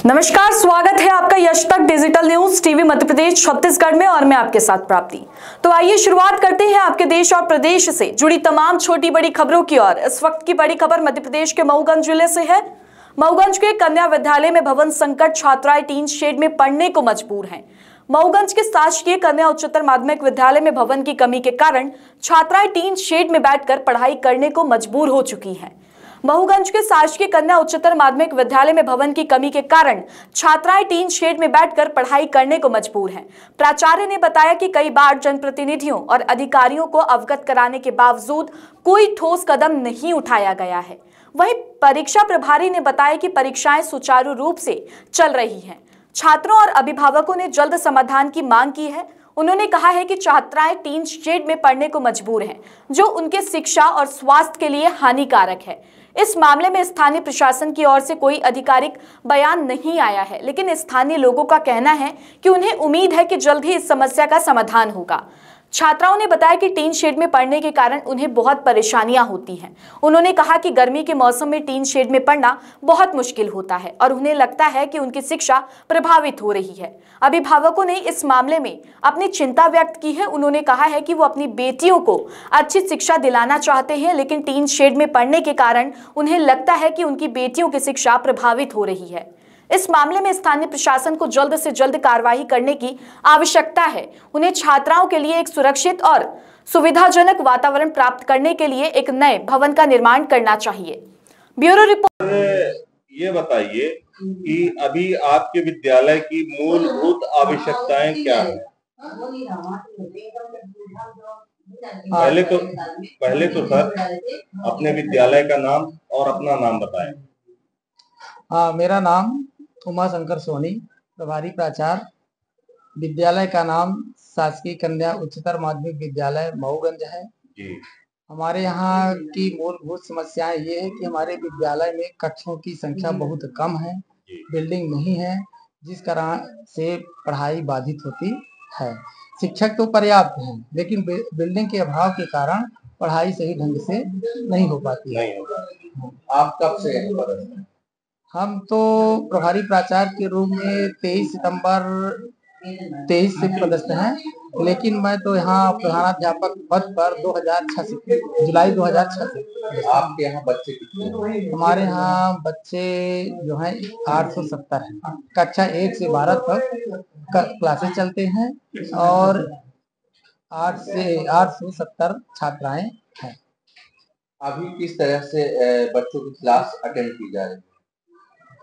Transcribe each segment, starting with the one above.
नमस्कार, स्वागत है आपका यश तक digital news TV Madhya Pradesh Chhattisgarh में और मैं आपके साथ प्राप्ति। तो आइए शुरुआत करते हैं आपके देश और प्रदेश से जुड़ी तमाम छोटी बड़ी खबरों की ओर। इस वक्त की बड़ी खबर मध्य प्रदेश के मऊगंज जिले से है। मऊगंज के कन्या विद्यालय में भवन संकट, छात्राएं टीन शेड में पढ़ने को मजबूर हैं। मऊगंज के शासकीय कन्या उच्चतर माध्यमिक विद्यालय में भवन की कमी के कारण छात्राएं टीन शेड में बैठकर पढ़ाई करने को मजबूर हो चुकी हैं। मऊगंज के शासकीय कन्या उच्चतर माध्यमिक विद्यालय में भवन की कमी के कारण छात्राएं टीन शेड में बैठकर पढ़ाई करने को मजबूर हैं। प्राचार्य ने बताया कि कई बार जनप्रतिनिधियों और अधिकारियों को अवगत कराने के बावजूद कोई ठोस कदम नहीं उठाया गया है। वहीं परीक्षा प्रभारी ने बताया कि परीक्षाएं सुचारू रूप से चल रही हैं। छात्रों और अभिभावकों ने जल्द समाधान की मांग की है। उन्होंने कहा है कि छात्राएं टीन शेड में पढ़ने को मजबूर हैं, जो उनके शिक्षा और स्वास्थ्य के लिए हानिकारक है। इस मामले में स्थानीय प्रशासन की ओर से कोई आधिकारिक बयान नहीं आया है, लेकिन स्थानीय लोगों का कहना है कि उन्हें उम्मीद है कि जल्द ही इस समस्या का समाधान होगा। छात्राओं ने बताया कि टीन शेड में पढ़ने के कारण उन्हें बहुत परेशानियां होती हैं। उन्होंने कहा कि गर्मी के मौसम में टीन शेड में पढ़ना बहुत मुश्किल होता है और उन्हें लगता है कि उनकी शिक्षा प्रभावित हो रही है। अभिभावकों ने इस मामले में अपनी चिंता व्यक्त की है। उन्होंने कहा है कि वो अपनी बेटियों को अच्छी शिक्षा दिलाना चाहते हैं, लेकिन टीन शेड में पढ़ने के कारण उन्हें लगता है कि उनकी बेटियों की शिक्षा प्रभावित हो रही है। इस मामले में स्थानीय प्रशासन को जल्द से जल्द कार्रवाई करने की आवश्यकता है। उन्हें छात्राओं के लिए एक सुरक्षित और सुविधाजनक वातावरण प्राप्त करने के लिए एक नए भवन का निर्माण करना चाहिए। Bureau report. ये बताइए कि अभी आपके विद्यालय की मूलभूत आवश्यकताएं क्या हैं? पहले तो सर अपने विद्यालय का नाम और अपना नाम बताएं। मेरा नाम उमा शंकर सोनी, प्रभारी प्राचार्य। विद्यालय का नाम शासकीय कन्या उच्चतर माध्यमिक विद्यालय मऊगंज है जी। हमारे यहाँ की मूलभूत समस्याएं ये है कि हमारे विद्यालय में कक्षों की संख्या बहुत कम है, बिल्डिंग नहीं है, जिस कारण से पढ़ाई बाधित होती है। शिक्षक तो पर्याप्त हैं, लेकिन बिल्डिंग के अभाव के कारण पढ़ाई सही ढंग से नहीं हो पाती है। आप कब से यहाँ पर हैं? हम तो प्रभारी प्राचार्य के रूप में 23 सितंबर 23 से पदस्थ हैं, लेकिन मैं तो यहाँ प्रधानाध्यापक पद पर 2006 से जुलाई 2006 से। आपके यहाँ बच्चे कितने हैं? हमारे यहाँ बच्चे जो हैं 870 हैं। कक्षा 1 से 12 तक क्लासेस चलते हैं और 8 से 870 छात्राएं हैं। अभी किस तरह से बच्चों की क्लास अटेंड की जा रही है?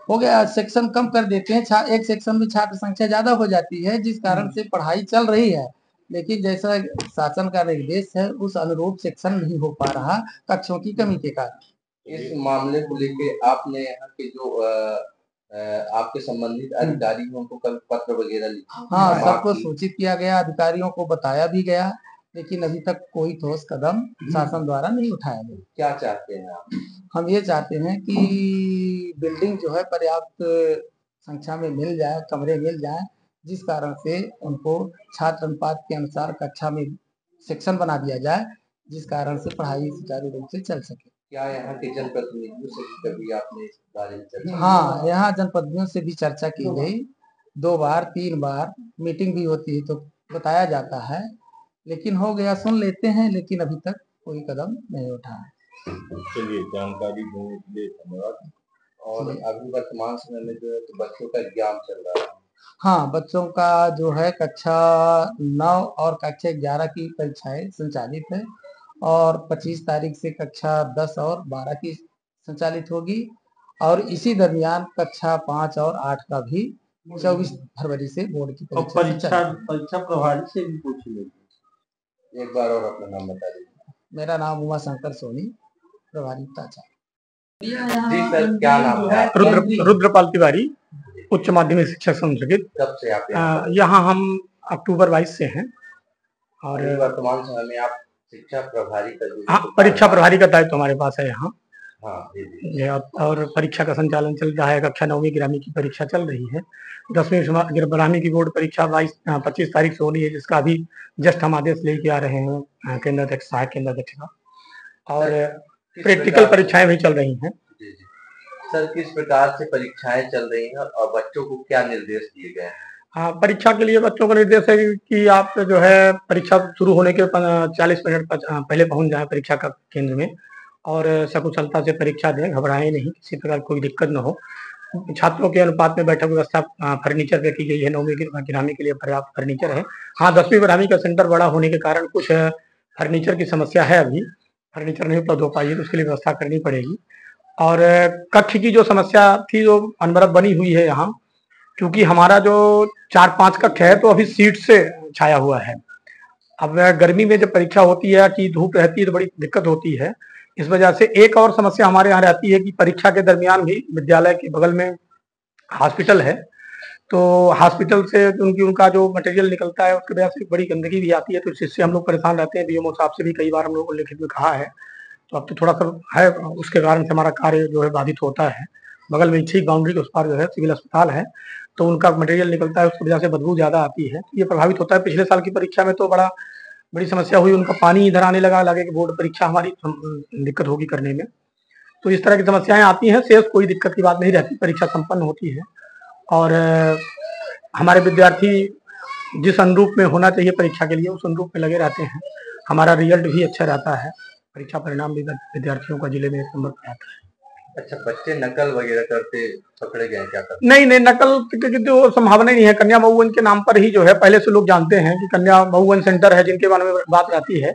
हो गया, सेक्शन कम कर देते हैं। एक सेक्शन में छात्र संख्या ज्यादा हो जाती है, जिस कारण से पढ़ाई चल रही है, लेकिन जैसा शासन का निर्देश है उस अनुरूप सेक्शन नहीं हो पा रहा कक्षों की कमी के कारण। इस मामले को लेके आपने यहाँ के जो आपके संबंधित अधिकारी हैं उनको कल पत्र वगैरह लिखा? हाँ, सबको सूचित किया गया, अधिकारियों को बताया भी गया, लेकिन अभी तक कोई ठोस कदम शासन द्वारा नहीं उठाया गया। क्या चाहते हैं आप? हम ये चाहते हैं कि बिल्डिंग जो है पर्याप्त संख्या में मिल जाए, कमरे मिल जाए, जिस कारण से उनको छात्र अनुपात के अनुसार कक्षा में सेक्शन बना दिया जाए, जिस कारण से पढ़ाई सुचारू रूप से चल सके। क्या यहाँ के जनप्रतिनिधियों से कभी आपने इस बारे में चर्चा? हाँ, यहाँ जनप्रतिनिधियों से भी चर्चा की गई, 2 बार 3 बार मीटिंग भी होती है तो बताया जाता है, लेकिन हो गया, सुन लेते हैं, लेकिन अभी तक कोई कदम नहीं उठा है। चलिए, जानकारी देने के लिए धन्यवाद। और अभी वर्तमान समय में जो है तो बच्चों का एग्जाम चल रहा है। हाँ, बच्चों का जो है कक्षा 9 और कक्षा 11 की परीक्षाएं संचालित है और 25 तारीख से कक्षा 10 और 12 की संचालित होगी और इसी दरमियान कक्षा 5 और 8 का भी 24 फरवरी से बोर्ड की परीक्षा प्रभारी से भी पूछ लीजिए। एक बार और अपना नाम बता दीजिए। मेरा नाम उमा शंकर सोनी, प्रभारी प्राचार्य। जी सर, क्या नाम है? रुद्रपाल तिवारी, उच्च माध्यमिक शिक्षक संस्कृत। कब से आप यहाँ हम अक्टूबर 22 से हैं और वर्तमान समय में आप शिक्षा प्रभारी का? हाँ, परीक्षा प्रभारी का दायित्व हमारे पास है यहाँ। हाँ, और परीक्षा का संचालन चल रहा है। कक्षा 9वीं ग्रामीण की परीक्षा चल रही है। 10वीं ग्रामीण की बोर्ड परीक्षा 25 तारीख से होनी है, जिसका अभी जस्ट हम आदेश लेके आ रहे हैं केंद्र अध्यक्ष सहायक केंद्र अध्यक्ष का, और प्रैक्टिकल परीक्षाएं भी चल रही हैं। सर किस प्रकार से परीक्षाएं चल रही हैं और बच्चों को क्या निर्देश दिए गए हैं? हाँ, परीक्षा के लिए बच्चों का निर्देश है कि आप जो है परीक्षा शुरू होने के 40 मिनट पहले पहुंच जाएं परीक्षा का केंद्र में और सकुशलता से परीक्षा दें, घबराएं नहीं, किसी प्रकार कोई दिक्कत न हो। छात्रों के अनुपात में बैठक व्यवस्था फर्नीचर पे की गई है, 9वीं गिरामी के लिए पर्याप्त फर्नीचर है। हाँ, 10वीं गिरामी का सेंटर बड़ा होने के कारण कुछ फर्नीचर की समस्या है, अभी फर्नीचर नहीं उपलब्ध हो पाई है, तो उसके लिए व्यवस्था करनी पड़ेगी। और कक्ष की जो समस्या थी जो अनवरत बनी हुई है यहाँ, क्योंकि हमारा जो 4-5 कक्ष है तो अभी सीट से छाया हुआ है। अब गर्मी में जब परीक्षा होती है कि धूप रहती है तो बड़ी दिक्कत होती है। इस वजह से एक और समस्या हमारे यहाँ रहती है कि परीक्षा के दरमियान भी विद्यालय के बगल में हॉस्पिटल है, तो हॉस्पिटल से उनका जो मटेरियल निकलता है उसकी वजह से बड़ी गंदगी भी आती है, तो इससे हम लोग परेशान रहते हैं। बीएमओ साहब से भी कई बार हम लोगों को लिखित में कहा है, तो अब तो थोड़ा सा है, उसके कारण से हमारा कार्य जो है बाधित होता है। बगल में ठीक बाउंड्री के उस पार जो है सिविल अस्पताल है, तो उनका मटेरियल निकलता है, उसकी वजह से बदबू ज़्यादा आती है, तो ये प्रभावित होता है। पिछले साल की परीक्षा में तो बड़ी समस्या हुई, उनका पानी इधर आने लगे कि बोर्ड परीक्षा हमारी दिक्कत होगी करने में। तो इस तरह की समस्याएं आती हैं, शेष कोई दिक्कत की बात नहीं रहती, परीक्षा संपन्न होती है और हमारे विद्यार्थी जिस अनुरूप में होना चाहिए परीक्षा के लिए उस अनुरूप में लगे रहते हैं। हमारा रिजल्ट भी अच्छा रहता है, परीक्षा परिणाम भी विद्यार्थियों का जिले में 1 नंबर पर आता है। अच्छा, बच्चे नकल वगैरह करते पकड़े गए क्या करते? नहीं, नकल की तो संभावना ही नहीं है। कन्या मऊवन के नाम पर ही जो है पहले से लोग जानते हैं कि कन्या मऊवन सेंटर है, जिनके बारे में बात रहती है,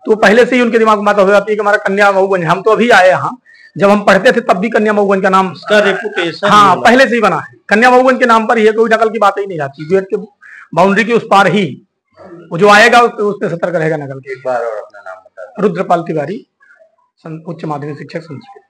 तो पहले से ही उनके दिमाग में बात हो जाती है कि हमारा कन्या मऊवन है। हम तो अभी आए यहाँ, जब हम पढ़ते थे तब भी कन्या मऊवन का नाम उसका रेपुटेशन हाँ पहले से ही बना है, कन्या मऊवन के नाम पर ही है, कोई नकल की बात ही नहीं आती। गेट के बाउंड्री के उस पार ही वो जो आएगा उसमें सतर्क रहेगा नकल के। एक बार और अपना नाम बता। रुद्रपाल तिवारी, उच्च माध्यमिक शिक्षक संस्कृत।